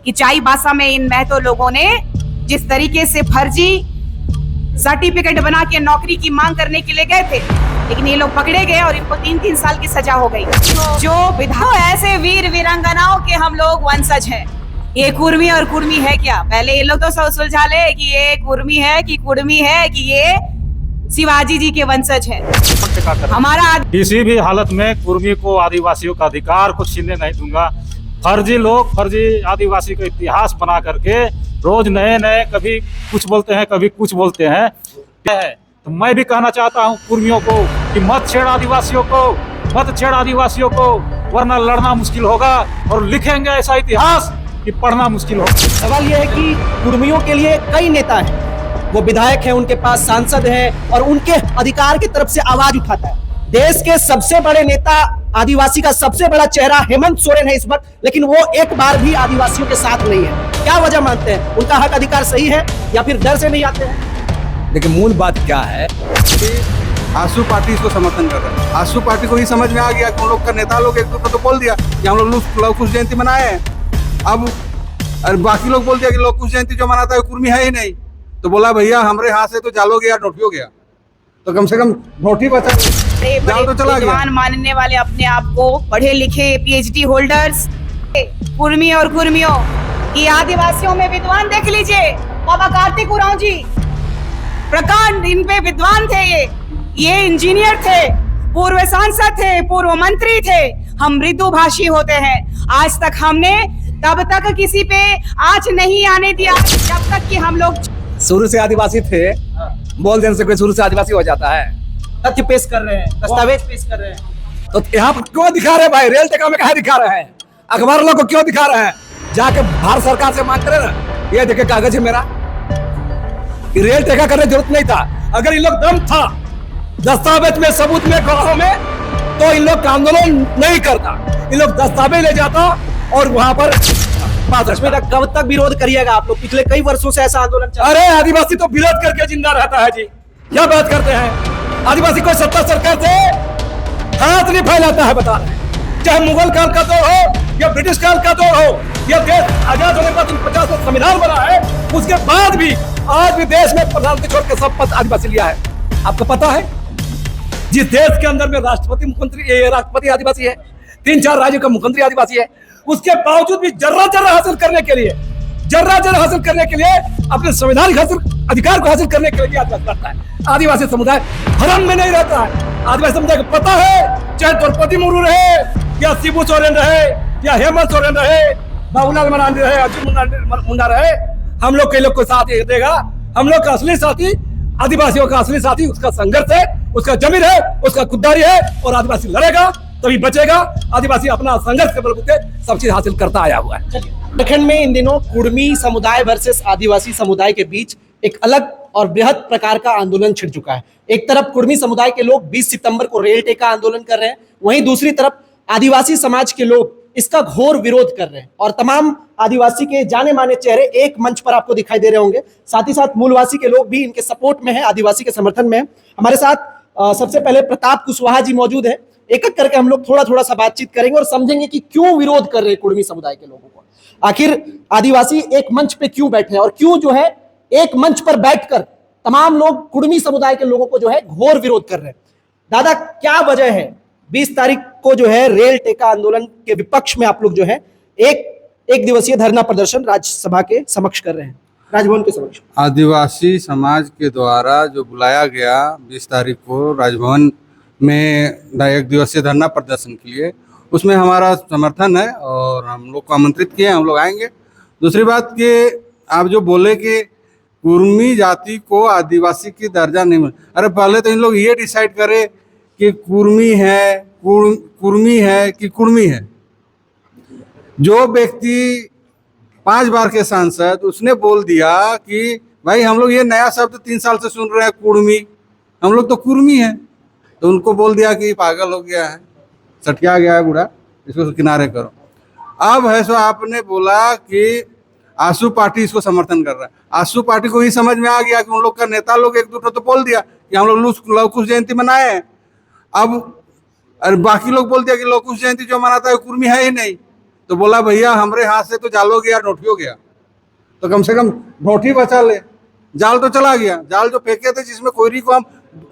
कि चाईबासा में इन महतो लोगों ने जिस तरीके से फर्जी सर्टिफिकेट बना के नौकरी की मांग करने के लिए गए थे, लेकिन ये लोग पकड़े गए और इनको 3-3 साल की सजा हो गई। जो विधायक ऐसे वीर वीरांगनाओं के हम लोग वंशज हैं। ये कुर्मी और कुर्मी है क्या? पहले ये लोग तो सुलझा ले कि ये कुर्मी है कि कुर्मी है कि ये शिवाजी जी के वंशज है। हमारा किसी भी हालत में कुर्मी को आदिवासियों का अधिकार को छीनने नहीं दूंगा। फर्जी लोग फर्जी आदिवासी का इतिहास बना करके रोज नए नए कभी कुछ बोलते हैं कभी कुछ बोलते हैं। तो मैं भी कहना चाहता हूँ कुर्मियों को कि मत छेड़ आदिवासियों को, मत छेड़ आदिवासियों को, वरना लड़ना मुश्किल होगा और लिखेंगे ऐसा इतिहास कि पढ़ना मुश्किल होगा। सवाल यह है कि कुर्मियों के लिए कई नेता हैं, वो विधायक हैं, उनके पास सांसद हैं और उनके अधिकार की तरफ से आवाज उठाता है। देश के सबसे बड़े नेता, आदिवासी का सबसे बड़ा चेहरा हेमंत सोरेन है इस वक्त, लेकिन वो एक बार भी आदिवासियों के साथ नहीं है। क्या वजह मानते हैं? उनका हक अधिकार सही है या फिर डर से नहीं आते हैं? देखिए मूल बात क्या है कि आसू पार्टी इसको समर्थन कर रहा है। आसू पार्टी को ही समझ में आ गया कि उन लोग का नेता लोग एक दूसरे को बोल दिया कि हम लोग लव कुश जयंती मनाए हैं। अब और बाकी लोग बोल दिया कि लव कुश जयंती जो मनाता है कुर्मी है ही नहीं। तो बोला भैया हमारे हाथ से तो जालो गया, नोटियो गया, तो कम से कम नोटी बचा, जाल तो चला गया। मानने वाले अपने आप को पढ़े लिखे पीएचडी होल्डर्स, कुर्मी और कुर्मियों की आदिवासियों में विद्वान देख लीजिए। बाबा कार्तिक उरांव जी प्रकांड इन पे विद्वान थे। ये इंजीनियर थे, पूर्व सांसद थे, पूर्व मंत्री थे। हम मृदुभाषी होते हैं। आज तक हमने तब तक किसी पे आँच नहीं आने दिया जब तक कि हम लोग शुरू से आदिवासी थे। बोल देने से कोई शुरू से आदिवासी हो जाता है? तथ्य पेश कर रहे हैं, दस्तावेज पेश कर रहे हैं। तो यहाँ पर क्यों दिखा रहे हैं भाई? रेल टेका में कहा दिखा रहे हैं? अखबार लोग को क्यों दिखा रहे हैं? जाके भारत सरकार से मांग करे ना, ये देखे कागज है मेरा। रेल टेका करने की जरूरत नहीं था। अगर इन लोग दम था दस्तावेज में, सबूत में, गवाहों में, तो इन लोग का आंदोलन नहीं करता। इन लोग दस्तावेज ले जाता और वहां पर कब तक विरोध करिएगा आप लोग? पिछले कई वर्षों से ऐसा आंदोलन चल रहा है। अरे आदिवासी तो विरोध करके जिंदा रहता है जी। क्या बात करते हैं? आदिवासी कोई सत्ता सरकार से हाथ नहीं फैलाता है, बता रहे हैं। चाहे मुगल काल का दौर हो या ब्रिटिश काल का दौर हो, यह देश आजाद होने पर 50 में संविधान बना है, उसके बाद भी आज भी देश में प्रधानमंत्री छोड़ के सब पद आदिवासी लिया है। आपको पता है जिस देश के अंदर में राष्ट्रपति मुख्यमंत्री राष्ट्रपति आदिवासी है, 3-4 राज्यों का मुख्यमंत्री आदिवासी है, उसके बावजूद भी जर्रा हासिल करने के लिए, अपने संवैधानिक अधिकार को हासिल करने के लिए आदिवासी लड़ता है। आदिवासी समुदाय भ्रम में नहीं रहता है। आदिवासी समुदाय को पता है, चाहे द्रौपदी मुर्मू रहे या शिबू सोरेन रहे या हेमंत सोरेन रहे, बाबूलाल मरांडी रहे, अर्जुन मुंडा रहे, हम लोग के लोग को साथ देगा। हम लोग का असली साथी, आदिवासियों का असली साथी उसका संघर्ष है, उसका जमीन है, उसका खुददारी है, और आदिवासी लड़ेगा तभी बचेगा। आदिवासी अपना संघर्ष के बलबूते सब चीज हासिल करता आया हुआ है। उत्तराखंड में इन दिनों कुर्मी समुदाय वर्सेस आदिवासी समुदाय के बीच एक अलग और बृहद प्रकार का आंदोलन छिड़ चुका है। एक तरफ कुर्मी समुदाय के लोग 20 सितंबर को रेल टेका आंदोलन कर रहे हैं, वहीं दूसरी तरफ आदिवासी समाज के लोग इसका घोर विरोध कर रहे हैं। और तमाम आदिवासी के जाने माने चेहरे एक मंच पर आपको दिखाई दे रहे होंगे। साथ ही साथ मूलवासी के लोग भी इनके सपोर्ट में है, आदिवासी के समर्थन में है। हमारे साथ सबसे पहले प्रताप कुशवाहा जी मौजूद है। एक एक करके हम लोग थोड़ा सा बातचीत करेंगे और समझेंगे कि क्यों विरोध कर रहे हैं कुर्मी समुदाय के लोगों को। आखिर आदिवासी एक मंच पे क्यों बैठे हैं और क्यों जो है एक मंच पर बैठकर तमाम लोग कुर्मी समुदाय के लोगों को जो है घोर विरोध कर रहे हैं। दादा, क्या वजह है 20 तारीख को जो है रेल टेका आंदोलन के विपक्ष में आप लोग जो है एक दिवसीय धरना प्रदर्शन राज्यसभा के समक्ष कर रहे हैं, राजभवन के समक्ष? आदिवासी समाज के द्वारा जो बुलाया गया 20 तारीख को राजभवन में 1 दिवसीय धरना प्रदर्शन के लिए, उसमें हमारा समर्थन है और हम लोग को आमंत्रित किए, हम लोग आएंगे। दूसरी बात कि आप जो बोले कि कुर्मी जाति को आदिवासी की दर्जा नहीं मिला, अरे पहले तो इन लोग ये डिसाइड करे कि कुर्मी है कि कुर्मी है। जो व्यक्ति 5 बार के सांसद, उसने बोल दिया कि भाई हम लोग ये नया शब्द 3 साल से सुन रहे हैं कुर्मी, हम लोग तो कुर्मी हैं। तो उनको बोल दिया कि पागल हो गया है, सटका गया है बूढ़ा, इसको किनारे करो। अब है सो आपने बोला कि आसू पार्टी इसको समर्थन कर रहा है। आसू पार्टी को ही समझ में आ गया कि उन लोग का नेता लोग एक दूसरे तो बोल दिया कि हम लोग लव कुश जयंती मनाए हैं। अब और बाकी लोग बोल दिया कि लव कुश जयंती जो मनाता है कुर्मी है ही नहीं। तो बोला भैया हमारे हाथ से तो जाल हो गया, नोटी हो गया, तो कम से कम नोटी बचा ले। जाल तो चला गया, जाल जो फेंके थे जिसमें कोयरी को हम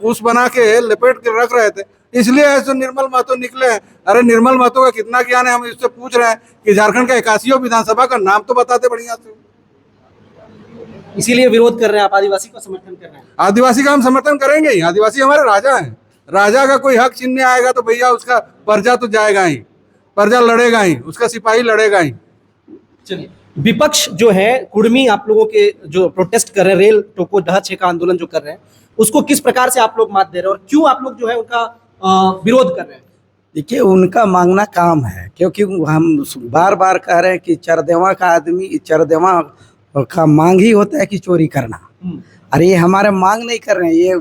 उस बना के लपेट के रख रहे थे, इसलिए ऐसे निर्मल महतो निकले हैं। अरे निर्मल महतो का कितना ज्ञान है, हम इससे पूछ रहे हैं कि झारखंड का 81 विधानसभा का नाम तो बताते बढ़िया से। इसीलिए विरोध कर रहे हैं आप, आदिवासी को समर्थन कर रहे हैं। आदिवासी का हम समर्थन करेंगे ही, आदिवासी हमारे राजा हैं। राजा का कोई हक छीनने आएगा तो भैया उसका प्रजा तो जाएगा ही, प्रजा लड़ेगा ही, उसका सिपाही लड़ेगा ही। चलिए, विपक्ष जो है कुर्मी आप लोगों के जो प्रोटेस्ट कर रहे हैं, रेल टोको डह छेका आंदोलन जो कर रहे हैं, उसको किस प्रकार से आप लोग मात दे रहे हैं और क्यों आप लोग जो है उनका विरोध कर रहे हैं? देखिए, उनका मांगना काम है, क्योंकि हम बार बार कह रहे हैं कि चरदेवा का आदमी, चरदेवा का मांग ही होता है कि चोरी करना। अरे ये हमारे मांग नहीं कर रहे हैं, ये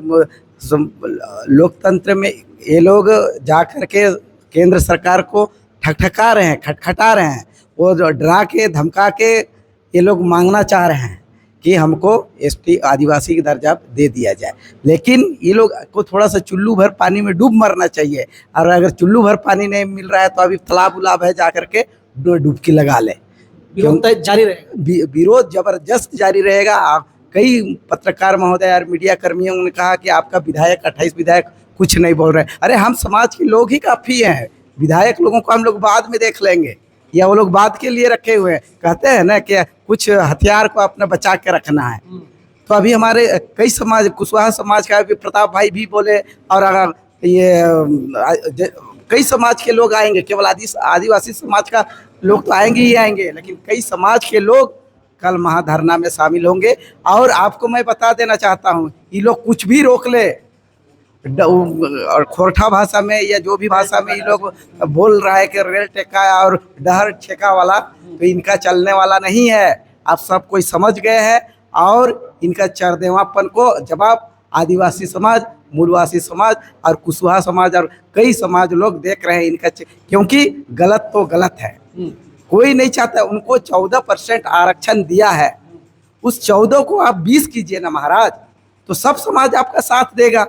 लोकतंत्र में ये लोग जा कर के केंद्र सरकार को ठकठका रहे हैं, खटखटा रहे हैं, वो डरा के धमका के ये लोग मांगना चाह रहे हैं कि हमको एसटी आदिवासी का दर्जा दे दिया जाए। लेकिन ये लोग को थोड़ा सा चुल्लू भर पानी में डूब मरना चाहिए, और अगर चुल्लू भर पानी नहीं मिल रहा है तो अभी तालाब उलाब है, जा करके डुबकी लगा ले। विरोध जारी रहेगा, विरोध जबरदस्त जारी रहेगा। कई पत्रकार महोदय और मीडिया कर्मियों ने कहा कि आपका विधायक 28 विधायक कुछ नहीं बोल रहे। अरे हम समाज के लोग ही काफ़ी हैं, विधायक लोगों को हम लोग बाद में देख लेंगे, या वो लोग बात के लिए रखे हुए हैं। कहते हैं ना कि कुछ हथियार को अपना बचा के रखना है, तो अभी हमारे कई समाज, कुशवाहा समाज का भी प्रताप भाई भी बोले, और अगर ये कई समाज के लोग आएंगे, केवल आदिवासी समाज का लोग तो आएंगे ही आएंगे, लेकिन कई समाज के लोग कल महाधरना में शामिल होंगे। और आपको मैं बता देना चाहता हूँ, ये लोग कुछ भी रोक ले, और खोरठा भाषा में या जो भी भाषा में ये लोग बोल रहा है कि रेल टेका और डहर ठेका वाला, तो इनका चलने वाला नहीं है। आप सब कोई समझ गए हैं, और इनका चरदेवापन को जवाब आदिवासी समाज, मूलवासी समाज और कुशवाहा समाज और कई समाज लोग देख रहे हैं इनका, क्योंकि गलत तो गलत है, कोई नहीं चाहता। उनको 14% आरक्षण दिया है, उस 14 को आप 20 कीजिए ना महाराज, तो सब समाज आपका साथ देगा।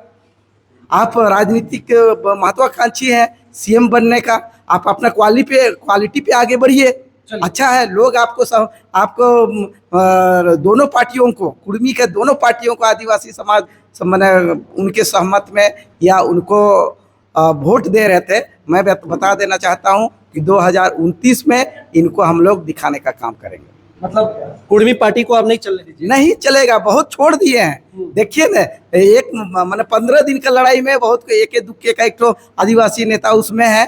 आप राजनीतिक महत्वाकांक्षी हैं सीएम बनने का, आप अपना क्वालिटी पे आगे बढ़िए, अच्छा है। लोग आपको दोनों पार्टियों को, कुर्मी के दोनों पार्टियों को आदिवासी समाज मैंने उनके सहमत में या उनको वोट दे रहे थे। मैं बता देना चाहता हूं कि 2029 में इनको हम लोग दिखाने का काम करेंगे। मतलब कुर्मी पार्टी को आप नहीं चलने दीजिए? नहीं चलेगा, बहुत छोड़ दिए हैं। देखिए ना, एक मैंने 15 दिन का लड़ाई में बहुत एक दुक्के का एक तो आदिवासी नेता उसमें है,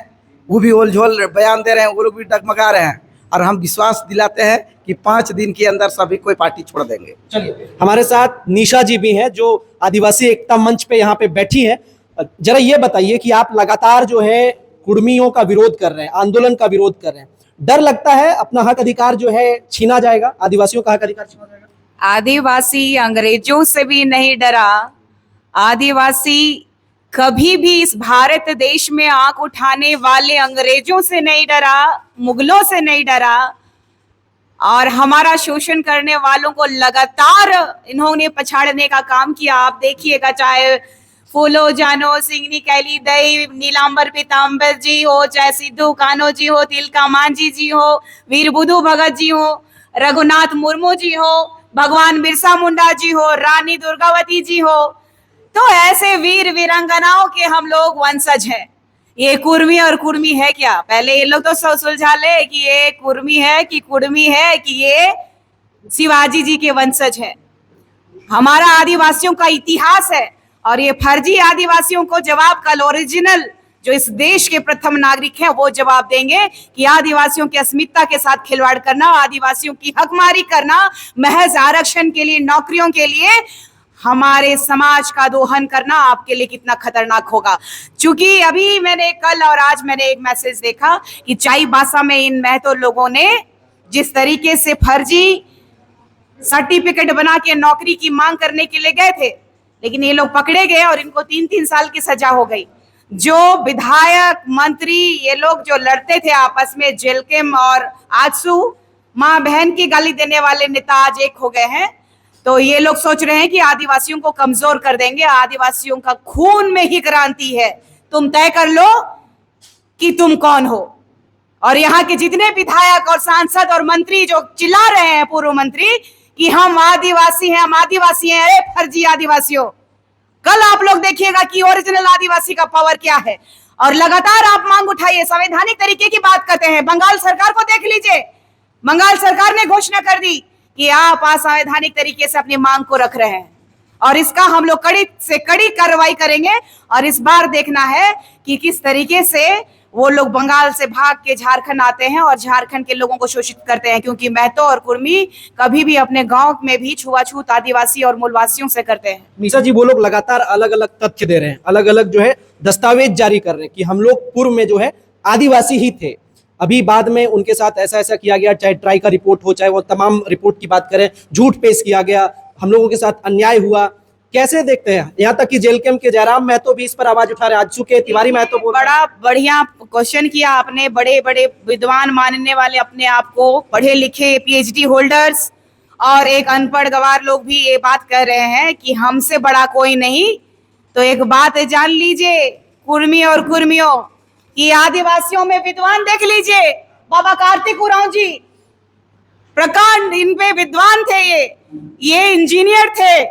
वो भी ओलझोल बयान दे रहे हैं, वो लोग भी डगमगा रहे हैं, और हम विश्वास दिलाते हैं कि 5 दिन के अंदर सभी कोई पार्टी छोड़ देंगे। चलिए, हमारे साथ निशा जी भी हैं जो आदिवासी एकता मंच पे यहाँ पे बैठी हैं। जरा ये बताइए कि आप लगातार जो है कुर्मियों का विरोध कर रहे हैं, आंदोलन का विरोध कर रहे हैं, डर लगता है अपना हक अधिकार जो है छीना जाएगा, आदिवासियों का हक अधिकार छीना जाएगा? आदिवासी अंग्रेजों से भी नहीं डरा, आदिवासी कभी भी इस भारत देश में आंख उठाने वाले अंग्रेजों से नहीं डरा, मुगलों से नहीं डरा, और हमारा शोषण करने वालों को लगातार इन्होंने पछाड़ने का काम किया। आप देखिएगा, चाहे फूलो जानो, सिंगनी कैली दई, नीलांबर पीताम्बर जी हो, चाहे सिद्धू कान्हो जी हो, तिलका मांझी जी हो, वीर बुधू भगत जी हो, रघुनाथ मुर्मू जी हो, भगवान बिरसा मुंडा जी हो, रानी दुर्गावती जी हो, तो ऐसे वीर वीरांगनाओं के हम लोग वंशज हैं। ये कुर्मी और कुर्मी है क्या? पहले ये लोग तो सुलझा ले कि ये कुर्मी है कि कुर्मी है कि ये शिवाजी जी के वंशज है। हमारा आदिवासियों का इतिहास है, और ये फर्जी आदिवासियों को जवाब कल ओरिजिनल जो इस देश के प्रथम नागरिक हैं वो जवाब देंगे कि आदिवासियों की अस्मिता के साथ खिलवाड़ करना, आदिवासियों की हकमारी करना, महज आरक्षण के लिए, नौकरियों के लिए हमारे समाज का दोहन करना आपके लिए कितना खतरनाक होगा। क्योंकि अभी मैंने कल और आज मैंने एक मैसेज देखा कि चाईबासा में इन महतो लोगों ने जिस तरीके से फर्जी सर्टिफिकेट बना के नौकरी की मांग करने के लिए गए थे, लेकिन ये लोग पकड़े गए और इनको 3-3 साल की सजा हो गई। जो विधायक, मंत्री, ये लोग जो लड़ते थे आपस में, जेलकेम और आजसू, माँ बहन की गाली देने वाले नेता आज एक हो गए हैं। तो ये लोग सोच रहे हैं कि आदिवासियों को कमजोर कर देंगे। आदिवासियों का खून में ही क्रांति है, तुम तय कर लो कि तुम कौन हो। और यहाँ के जितने विधायक और सांसद और मंत्री जो चिल्ला रहे हैं, पूर्व मंत्री, कि हम आदिवासी हैं, हम आदिवासी हैं, अरे फर्जी आदिवासियों, कल आप लोग देखिएगा कि ओरिजिनल आदिवासी का पावर क्या है। और लगातार आप मांग उठाइए, संवैधानिक तरीके की बात करते हैं। बंगाल सरकार को देख लीजिए, बंगाल सरकार ने घोषणा कर दी कि आप असंवैधानिक तरीके से अपनी मांग को रख रहे हैं, और इसका हम लोग कड़ी से कड़ी कार्रवाई करेंगे। और इस बार देखना है कि किस तरीके से वो लोग बंगाल से भाग के झारखंड आते हैं और झारखंड के लोगों को शोषित करते हैं, क्योंकि महतो और कुर्मी कभी भी अपने गांव में भी छुआछूत आदिवासी और मूलवासियों से करते हैं। मीसा जी, वो लोग लगातार अलग अलग तथ्य दे रहे हैं, अलग अलग जो है दस्तावेज जारी कर रहे हैं कि हम लोग पूर्व में जो है आदिवासी ही थे, अभी बाद में उनके साथ ऐसा ऐसा किया गया, चाहे ट्राई का रिपोर्ट हो, चाहे वो तमाम रिपोर्ट की बात करें, झूठ पेश किया गया, हम लोगों के साथ अन्याय हुआ। कैसे देखते हैं? यहाँ तक कि जेल कैंप के जयराम महतो भी इस पर आवाज उठा रहे, आजसू के तिवारी महतो बोल रहे हैं। बड़ा बढ़िया क्वेश्चन किया आपने। बड़े बड़े विद्वान मानने वाले अपने आप को पढ़े लिखे पीएचडी होल्डर्स और एक अनपढ़ गवार लोग भी ये बात कह रहे हैं कि हमसे बड़ा कोई नहीं। तो एक बात जान लीजिए कुर्मी और कुर्मियों कि आदिवासियों में विद्वान देख लीजिए, बाबा कार्तिक उरांव जी प्रकांड, इन पे विद्वान थे, ये इंजीनियर थे,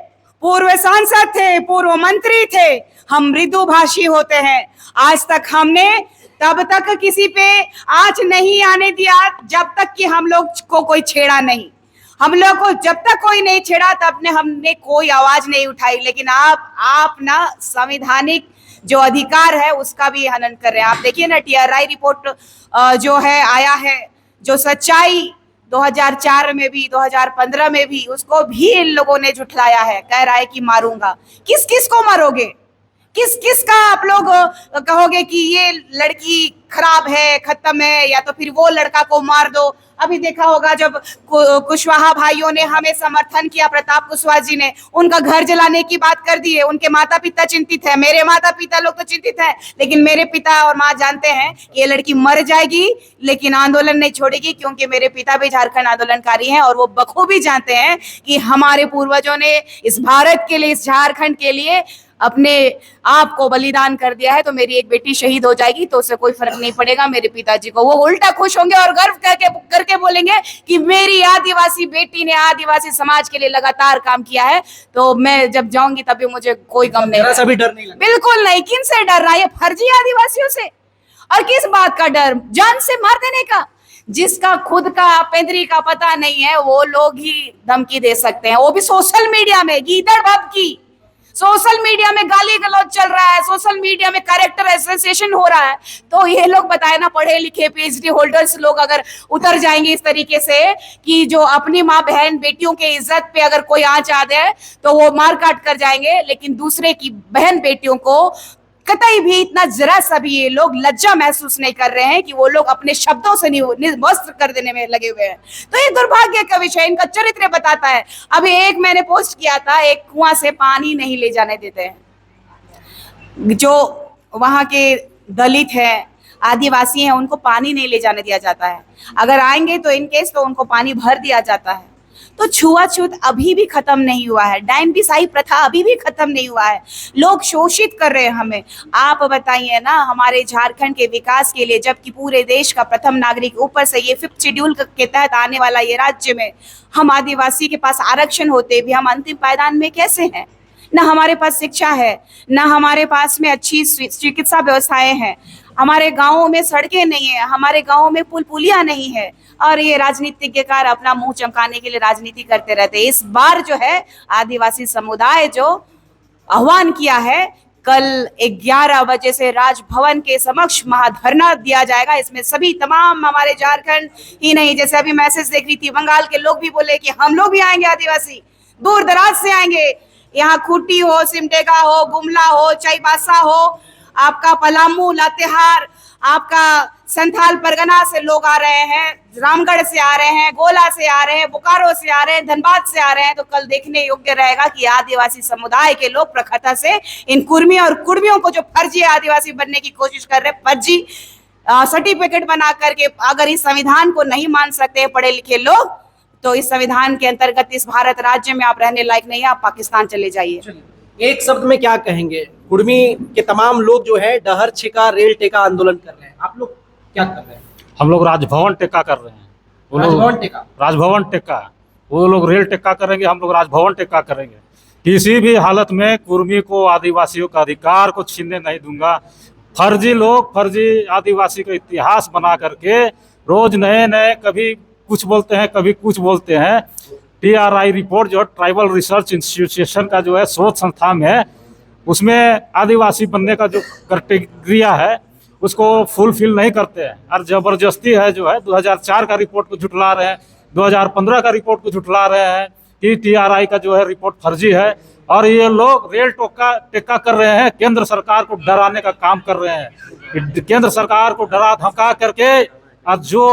पूर्व सांसद थे, पूर्व मंत्री थे। हम मृदुभाषी होते हैं। आज तक हमने तब तक किसी पे आंच नहीं आने दिया जब तक कि हम लोग को कोई छेड़ा नहीं। हम लोग को जब तक कोई नहीं छेड़ा तब ने हमने कोई आवाज नहीं उठाई। लेकिन आप ना संवैधानिक जो अधिकार है उसका भी हनन कर रहे हैं। आप देखिए ना, टीआरआई रिपोर्ट जो है आया है, जो सच्चाई 2004 में भी 2015 में भी, उसको भी इन लोगों ने झुठलाया है। कह रहा है कि मारूंगा। किस किस को मारोगे? किस किस का आप लोग कहोगे कि ये लड़की खराब है, खत्म है, या तो फिर वो लड़का को मार दो। अभी देखा होगा जब कुशवाहा भाइयों ने हमें समर्थन किया, प्रताप कुशवाहा जी ने उनका घर जलाने की बात कर दी है। उनके माता पिता चिंतित है, मेरे माता पिता लोग तो चिंतित हैं, लेकिन मेरे पिता और माँ जानते हैं कि ये लड़की मर जाएगी लेकिन आंदोलन नहीं छोड़ेगी, क्योंकि मेरे पिता भी झारखंड आंदोलनकारी हैं और वो बखूबी जानते हैं कि हमारे पूर्वजों ने इस भारत के लिए, इस झारखंड के लिए अपने आप को बलिदान कर दिया है। तो मेरी एक बेटी शहीद हो जाएगी तो उससे कोई फर्क नहीं पड़ेगा मेरे पिताजी को। वो उल्टा खुश होंगे और गर्व करके बोलेंगे कि मेरी आदिवासी बेटी ने आदिवासी समाज के लिए लगातार काम किया है। तो मैं जब जाऊंगी तभी मुझे कोई गम नहीं, जरा सा भी डर नहीं लगता? बिल्कुल नहीं। किन से डर रहा है? ये फर्जी आदिवासियों से। और किस बात का डर? जान से मार देने का। जिसका खुद का पेंदरी का पता नहीं है वो लोग ही धमकी दे सकते हैं, वो भी सोशल मीडिया में। गीदड़ बाप की सोशल मीडिया में गाली गलौज चल रहा है, सोशल मीडिया में कैरेक्टर एसोसिएशन हो रहा है। तो ये लोग बताए ना, पढ़े लिखे पीएचडी होल्डर्स लोग अगर उतर जाएंगे इस तरीके से कि जो अपनी माँ बहन बेटियों के इज्जत पे अगर कोई आंच आ जाए तो वो मार काट कर जाएंगे, लेकिन दूसरे की बहन बेटियों को कतई भी इतना जरा सा भी ये लोग लज्जा महसूस नहीं कर रहे हैं कि वो लोग अपने शब्दों से वस्त्र कर देने में लगे हुए हैं। तो ये दुर्भाग्य का विषय, इनका चरित्र बताता है। अभी एक मैंने पोस्ट किया था, एक कुआं से पानी नहीं ले जाने देते हैं। जो वहां के दलित हैं, आदिवासी हैं, उनको पानी नहीं ले जाने दिया जाता है। अगर आएंगे तो इनकेस तो उनको पानी भर दिया जाता है। तो छुआछूत अभी भी खत्म नहीं हुआ है, डायन बिसाई प्रथा अभी भी खत्म नहीं हुआ है। लोग शोषित कर रहे हैं हमें। आप बताइए ना, हमारे झारखंड के विकास के लिए, जबकि पूरे देश का प्रथम नागरिक, ऊपर से ये 5th शेड्यूल के तहत आने वाला ये राज्य में हम आदिवासी के पास आरक्षण होते भी हम अंतिम पायदान में कैसे हैं? ना हमारे पास शिक्षा है, ना हमारे पास में अच्छी चिकित्सा व्यवस्थाएं हैं, हमारे गाँवों में सड़कें नहीं है, हमारे गाँवों में पुल पुलिया नहीं है, और ये राजनीतिज्ञकार अपना मुंह चमकाने के लिए राजनीति करते रहते हैं। इस बार जो है आदिवासी समुदाय जो आह्वान किया है, कल 11 बजे से राजभवन के समक्ष महाधरना दिया जाएगा। इसमें सभी तमाम हमारे झारखंड ही नहीं, जैसे अभी मैसेज देख रही थी, बंगाल के लोग भी बोले कि हम लोग भी आएंगे, आदिवासी दूर दराज से आएंगे। यहाँ खूंटी हो, सिमडेगा हो, गुमला हो, चाईबासा हो, आपका पलामू, लातेहार, आपका संथाल परगना से लोग आ रहे हैं, रामगढ़ से आ रहे हैं, गोला से आ रहे हैं, बोकारो से आ रहे हैं, धनबाद से आ रहे हैं। तो कल देखने योग्य रहेगा कि आदिवासी समुदाय के लोग प्रखरता से इन कुर्मी और कुर्मियों को जो फर्जी आदिवासी बनने की कोशिश कर रहे हैं, फर्जी सर्टिफिकेट बना करके, अगर इस संविधान को नहीं मान सकते पढ़े लिखे लोग, तो इस संविधान के अंतर्गत इस भारत राज्य में आप रहने लायक नहीं है, आप पाकिस्तान चले जाइए। एक शब्द में क्या कहेंगे? कुर्मी के तमाम लोग जो है डहर छिका रेल टेका आंदोलन कर रहे हैं, आप लोग क्या कर रहे हैं? हम लोग राजभवन टेक्का कर रहे हैं। वो लोग राजभवन टेका। राजभवन टेक्का, वो लोग रेल टेक्का करेंगे, हम लोग राजभवन टेक्का करेंगे। किसी भी हालत में कुर्मी को, आदिवासियों का अधिकार को छीनने नहीं दूंगा। फर्जी लोग फर्जी आदिवासी का इतिहास बना करके रोज नए नए कभी कुछ बोलते हैं, कभी कुछ बोलते हैं। TRI रिपोर्ट जो ट्राइबल रिसर्च इंस्टीट्यूशन का जो है शोध संस्थान है, उसमें आदिवासी बनने का जो क्राइटेरिया है उसको फुलफिल नहीं करते हैं और जबरदस्ती है जो है 2004 का रिपोर्ट को झुठला रहे हैं, 2015 का रिपोर्ट को झुठला रहे हैं कि TRI का जो है रिपोर्ट फर्जी है। और ये लोग रेल टेक्का कर रहे हैं, केंद्र सरकार को डराने का काम कर रहे हैं। केंद्र सरकार को डरा धमका करके आज जो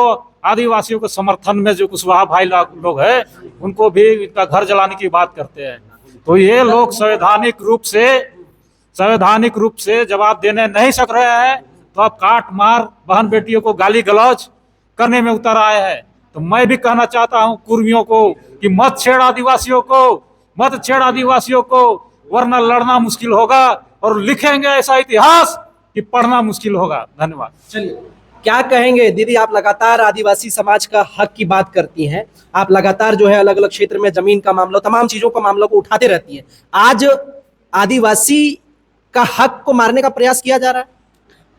आदिवासियों के समर्थन में जो कुशवाहा भाई लोग हैं उनको भी इनका घर जलाने की बात करते हैं। तो ये लोग संवैधानिक रूप से जवाब देने नहीं सक रहे हैं, तो अब काट मार बहन बेटियों को गाली गलौज करने में उतर आए हैं। तो मैं भी कहना चाहता हूं कुर्मियों को कि मत छेड़ आदिवासियों को, वरना लड़ना मुश्किल होगा और लिखेंगे ऐसा इतिहास कि पढ़ना मुश्किल होगा। धन्यवाद। चलिए, क्या कहेंगे दीदी, आप लगातार आदिवासी समाज का हक की बात करती हैं, आप लगातार जो है अलग अलग क्षेत्र में जमीन का मामला, तमाम चीजों का मामला को उठाते रहती हैं। आज आदिवासी का हक को मारने का प्रयास किया जा रहा है।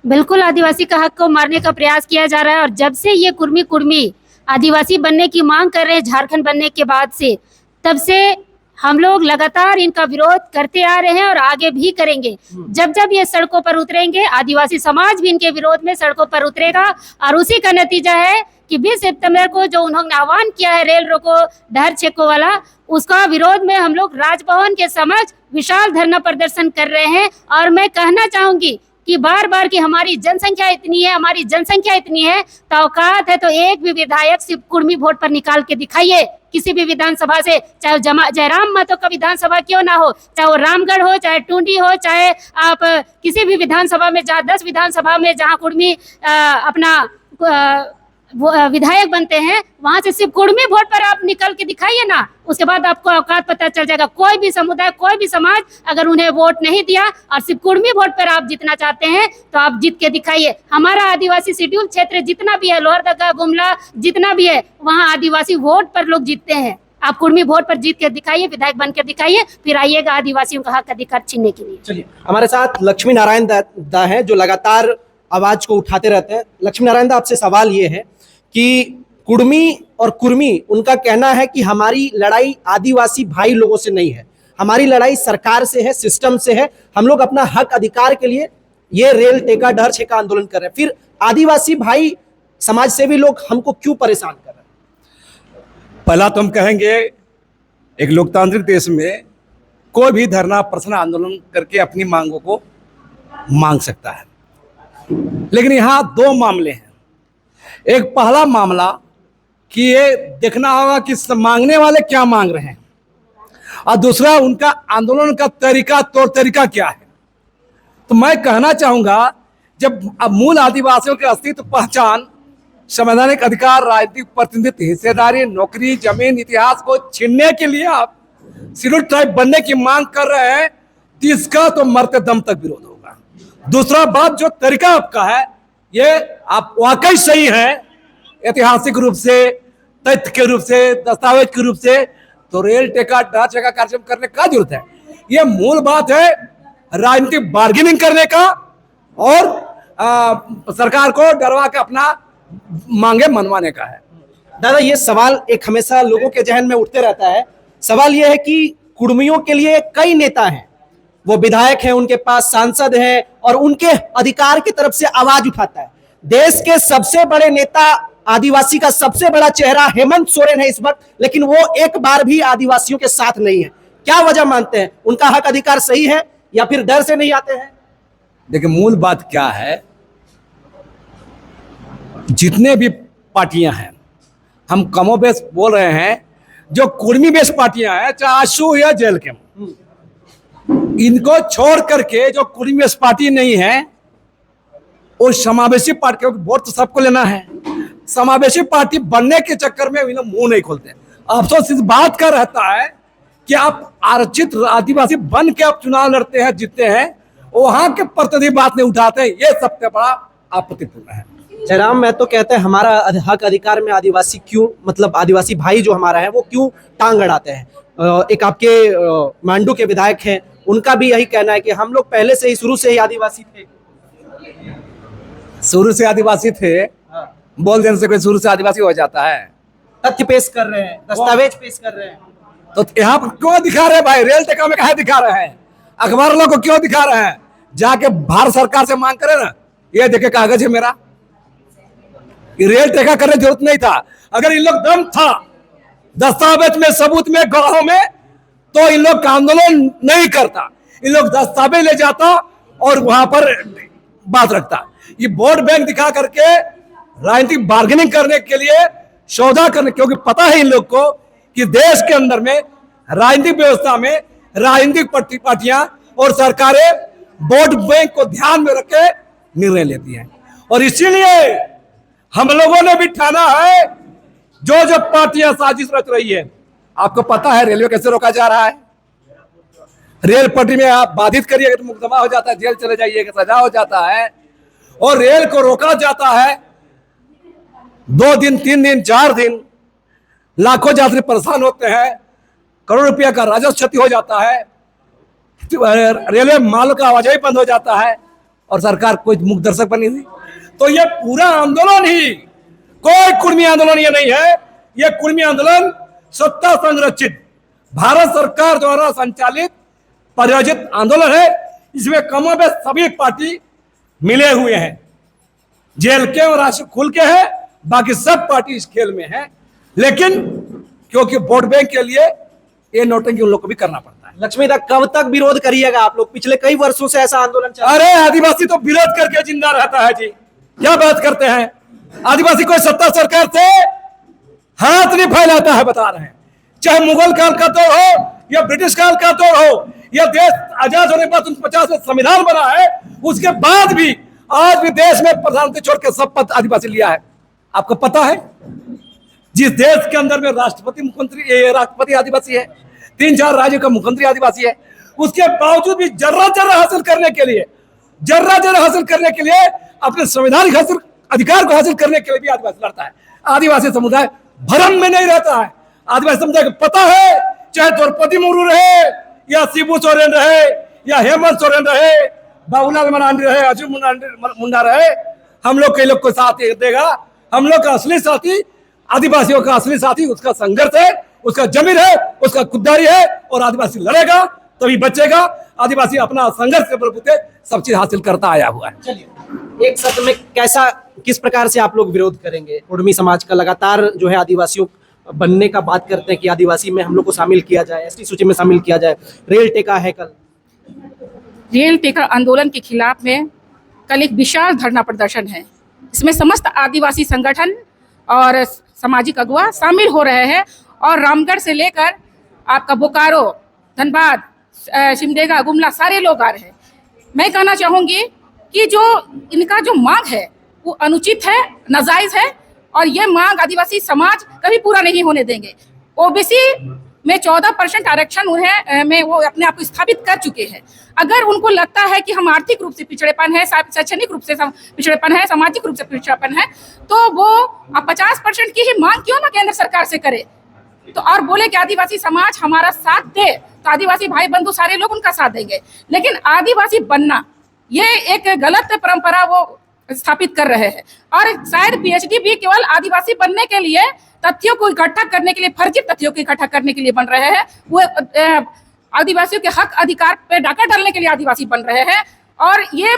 बिल्कुल, आदिवासी का हक को मारने का प्रयास किया जा रहा है। और जब से ये कुर्मी आदिवासी बनने की मांग कर रहे हैं झारखंड बनने के बाद से, तब से हम लोग लगातार इनका विरोध करते आ रहे हैं और आगे भी करेंगे। जब जब ये सड़कों पर उतरेंगे, आदिवासी समाज भी इनके विरोध में सड़कों पर उतरेगा। और उसी का नतीजा है कि 20 सितंबर को जो उन्होंने आह्वान किया है रेल रोको डहर छेको वाला, उसका विरोध में हम लोग राजभवन के समक्ष विशाल धरना प्रदर्शन कर रहे हैं। और मैं कहना चाहूंगी कि बार बार कि हमारी जनसंख्या इतनी है, तो औकात है तो एक भी विधायक सिर्फ कुर्मी वोट पर निकाल के दिखाइए किसी भी विधानसभा से, चाहे जयराम महतो का विधानसभा क्यों ना हो, चाहे वो रामगढ़ हो, चाहे टूंडी हो, चाहे आप किसी भी विधानसभा में, जहाँ 10 विधानसभा में जहाँ कुर्मी अपना विधायक बनते हैं, वहां से सिर्फ कुर्मी वोट पर आप निकल के दिखाइए ना, उसके बाद आपको औकात पता चल जाएगा। कोई भी समुदाय, कोई भी समाज अगर उन्हें वोट नहीं दिया और सिर्फ कुर्मी वोट पर आप जीतना चाहते हैं तो आप जीत के दिखाइए। हमारा आदिवासी शेड्यूल क्षेत्र जितना भी है, लोहरदगा, गुमला जितना भी है, वहाँ आदिवासी वोट पर लोग जीतते हैं। आप कुर्मी वोट पर जीत के दिखाइए, विधायक बन के दिखाइए, फिर आइएगा आदिवासियों का हक अधिकार छीनने के लिए। चलिए, हमारे साथ लक्ष्मी नारायण दा है जो लगातार आवाज को उठाते रहते हैं। लक्ष्मी नारायण दा, आपसे सवाल ये है कि कुर्मी और कुर्मी, उनका कहना है कि हमारी लड़ाई आदिवासी भाई लोगों से नहीं है, हमारी लड़ाई सरकार से है, सिस्टम से है। हम लोग अपना हक अधिकार के लिए ये रेल टेका डहर छेका आंदोलन कर रहे हैं, फिर आदिवासी भाई समाज सेवी लोग हमको क्यों परेशान कर रहे हैं? पहला तो हम कहेंगे एक लोकतांत्रिक देश में कोई भी धरना प्रदर्शन आंदोलन करके अपनी मांगों को मांग सकता है, लेकिन यहाँ 2 मामले हैं। एक पहला मामला कि ये देखना होगा कि मांगने वाले क्या मांग रहे हैं, और दूसरा उनका आंदोलन का तौर तरीका क्या है। तो मैं कहना चाहूंगा, जब अब मूल आदिवासियों के अस्तित्व, पहचान, संवैधानिक अधिकार, राजनीतिक प्रतिनिधित्व, हिस्सेदारी, नौकरी, जमीन, इतिहास को छीनने के लिए आप शेड्यूल ट्राइब बनने की मांग कर रहे हैं, तो इसका तो मरते दम तक विरोध होगा। दूसरा बात, जो तरीका आपका है, ये आप वाकई सही है ऐतिहासिक रूप से, तथ्य के रूप से, दस्तावेज के रूप से, तो रेल टेका डहर छेका कार्यक्रम करने का जरूरत है। ये मूल बात है राजनीतिक बार्गेनिंग करने का और सरकार को डरवा के अपना मांगे मनवाने का है। दादा, ये सवाल एक हमेशा लोगों के जहन में उठते रहता है। सवाल ये है कि कुर्मियों के लिए कई नेता हैं, वो विधायक हैं, उनके पास सांसद हैं और उनके अधिकार की तरफ से आवाज उठाता है। देश के सबसे बड़े नेता, आदिवासी का सबसे बड़ा चेहरा हेमंत सोरेन है इस वक्त, लेकिन वो एक बार भी आदिवासियों के साथ नहीं है। क्या वजह मानते हैं? उनका हक अधिकार सही है या फिर डर से नहीं आते हैं? देखिए, मूल बात क्या है, जितने भी पार्टियां हैं, हम कमोबेश बोल रहे हैं, जो कुर्मी बेस पार्टियां हैं, चाहे आशु या जेल के, इनको छोड़ करके जो कुर्मी बेस पार्टी नहीं है, और समावेशी पार्टियों की वोट तो सबको लेना है। समावेशी पार्टी बनने के चक्कर में इन्हें मुंह नहीं खोलते। अफसोस इस बात का रहता है कि आप आरक्षित आदिवासी बन के आप चुनाव लड़ते हैं, जीतते हैं, वहां के प्रतिनिधि बात नहीं उठाते, ये सबसे बड़ा आपत्तिपूर्ण है। जयराम महतो कहते हैं हमारा हक अधिकार में आदिवासी क्यों, मतलब आदिवासी भाई जो हमारा है वो क्यों टांग अड़ाते हैं। एक आपके मांडू के विधायक हैं, उनका भी यही कहना है कि हम लोग पहले से ही शुरू से ही आदिवासी थे। शुरू से आदिवासी थे, बोल देने से कोई शुरू से आदिवासी हो जाता है? तथ्य पेश कर रहे हैं, दस्तावेज पेश कर रहे हैं। तो यहाँ पर क्यों दिखा रहे हैं भाई? रेल टेका में कहा दिखा रहे हैं? अखबार वालों को क्यों दिखा रहे हैं? जाके भारत सरकार से मांग करे ना, ये देखे कागज है मेरा। ये रेल टेका करने की जरूरत नहीं था। अगर इन लोग दम था दस्तावेज में, सबूत में, गवाहों में, तो इन लोग का आंदोलन नहीं करता। इन लोग दस्तावेज ले जाता और वहां पर बात रखता। ये वोट बैंक दिखा करके राजनीतिक बार्गेनिंग करने के लिए, सौदा करने, क्योंकि पता है इन लोग को कि देश के अंदर में राजनीतिक व्यवस्था में राजनीतिक पार्टियां और सरकारें वोट बैंक को ध्यान में रख के निर्णय लेती हैं। और इसीलिए हम लोगों ने भी ठाना है, जो पार्टियां साजिश रच रही है। आपको पता है रेलवे कैसे रोका जा रहा है? रेल पटरी में आप बाधित करिएगा तो मुकदमा हो जाता है, जेल चले जाइएगा सजा हो जाता है। और रेल को रोका जाता है 2 दिन, 3 दिन, 4 दिन, लाखों यात्री परेशान होते हैं, करोड़ रुपया का राजस्व क्षति हो जाता है, रेलवे माल का आवाजाही बंद हो जाता है और सरकार कोई मुख दर्शक बनी हुई। तो ये पूरा आंदोलन ही कोई कुर्मी आंदोलन ये नहीं है। ये कुर्मी आंदोलन सत्ता संरक्षित भारत सरकार द्वारा संचालित प्रायोजित आंदोलन है। इसमें कमोबेश सभी पार्टी मिले हुए हैं, जेल के और राष्ट्र खुल के हैं, बाकी सब पार्टी इस खेल में है। लेकिन क्योंकि वोट बैंक के लिए ये नोटिंग उन लोग को भी करना पड़ता है। लक्ष्मी दा, कब तक विरोध करिएगा आप लोग? पिछले कई वर्षों से ऐसा आंदोलन चल रहा है। अरे आदिवासी तो विरोध करके जिंदा रहता है जी, क्या बात करते हैं? आदिवासी कोई सत्ता सरकार से हाथ नहीं फैलाता है, बता रहे हैं। चाहे मुगल काल का दौर हो या ब्रिटिश काल का दौर हो, यह देश आजाद होने के बाद 1950 में संविधान बना है, उसके बाद भी आज भी देश में प्रधानमंत्री छोड़ के सब पद आदिवासी लिया है। आपको पता है जिस देश के अंदर में राष्ट्रपति मुख्यमंत्री राष्ट्रपति आदिवासी है, 3-4 राज्यों का मुख्यमंत्री आदिवासी है, उसके बावजूद भी जर्रा हासिल करने के लिए अपने संवैधानिक अधिकार को हासिल करने के लिए भी आदिवासी लड़ता है। आदिवासी समुदाय भ्रम में नहीं रहता है। आदिवासी समुदाय को पता है, चाहे द्रौपदी मुर्मू रहे या शिबू सोरेन रहे या हेमंत सोरेन रहे, बाबूलाल मरांडी रहे, अजय मुंडा रहे, हम लोग कई लोग को साथ देगा। हम लोग का असली साथी, आदिवासियों का असली साथी उसका संघर्ष है, उसका जमीन है, उसका खुददारी है, और आदिवासी लड़ेगा तभी बचेगा। आदिवासी अपना संघर्ष के बलबूते सब चीज हासिल करता आया हुआ है। चलिए, एक सत्र में किस प्रकार से आप लोग विरोध करेंगे? कुर्मी समाज का लगातार जो है आदिवासियों बनने का बात करते हैं कि आदिवासी में हम लोग को शामिल किया जाए, एसटी सूची में शामिल किया जाए। रेल टेका है कल, रेल टेका आंदोलन के खिलाफ में कल एक विशाल धरना प्रदर्शन है। इसमें समस्त आदिवासी संगठन और सामाजिक अगुवा शामिल हो रहे हैं और रामगढ़ से लेकर आपका बोकारो, धनबाद, सिमडेगा, गुमला सारे लोग आ रहे हैं। मैं कहना चाहूँगी कि जो इनका जो मांग है वो अनुचित है, नाजायज है, और ये मांग आदिवासी समाज कभी पूरा नहीं होने देंगे। ओबीसी में 14% आरक्षण उन्हें में वो अपने आप को स्थापित कर चुके हैं। अगर उनको लगता है कि हम आर्थिक रूप से पिछड़ेपन है, शैक्षणिक रूप से पिछड़ेपन है, सामाजिक रूप से पिछड़ेपन है, तो वो 50% की ही मांग क्यों ना केंद्र सरकार से करे, तो और बोले कि आदिवासी समाज हमारा साथ दे, तो आदिवासी भाई बंधु सारे लोग उनका साथ देंगे। लेकिन आदिवासी बनना ये एक गलत परंपरा वो स्थापित कर रहे हैं, और शायद पीएचडी भी केवल आदिवासी बनने के लिए, तथ्यों को इकट्ठा करने के लिए, फर्जी तथ्यों को इकट्ठा करने के लिए बन रहे हैं। वो आदिवासियों के हक अधिकार पे डाका डालने के लिए आदिवासी बन रहे हैं, और ये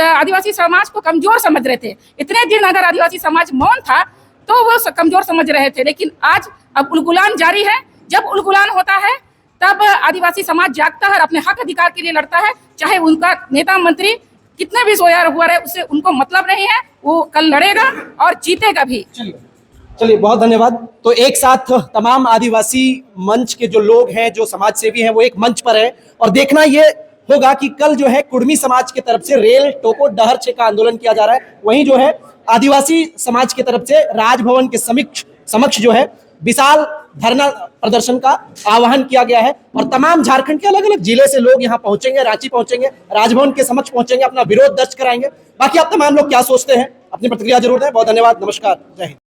आदिवासी समाज को कमजोर समझ रहे थे। इतने दिन अगर आदिवासी समाज मौन था तो वो कमजोर समझ रहे थे, लेकिन आज अब उलगुलान जारी है। जब उलगुलान होता है तब आदिवासी समाज जागता है और अपने हक अधिकार के लिए लड़ता है, चाहे उनका नेता मंत्री कितने भी सोया हुआ रहे, उससे उनको मतलब नहीं है। वो कल लड़ेगा और जीतेगा भी। चलिए, बहुत धन्यवाद। तो एक साथ तमाम आदिवासी मंच के जो लोग हैं, जो समाज सेवी हैं, वो एक मंच पर है, और देखना ये होगा कि कल जो है कुर्मी समाज की तरफ से रेल टोको डहर का आंदोलन किया जा रहा है, वहीं जो है आदिवासी समाज की तरफ से राजभवन के समक्ष जो है विशाल धरना प्रदर्शन का आह्वान किया गया है। और तमाम झारखंड के अलग अलग जिले से लोग यहाँ पहुंचेंगे, रांची पहुंचेंगे, राजभवन के समक्ष पहुंचेंगे, अपना विरोध दर्ज कराएंगे। बाकी आप तमाम लोग क्या सोचते हैं अपनी प्रतिक्रिया जरूर दें। बहुत धन्यवाद, नमस्कार, जय हिंद।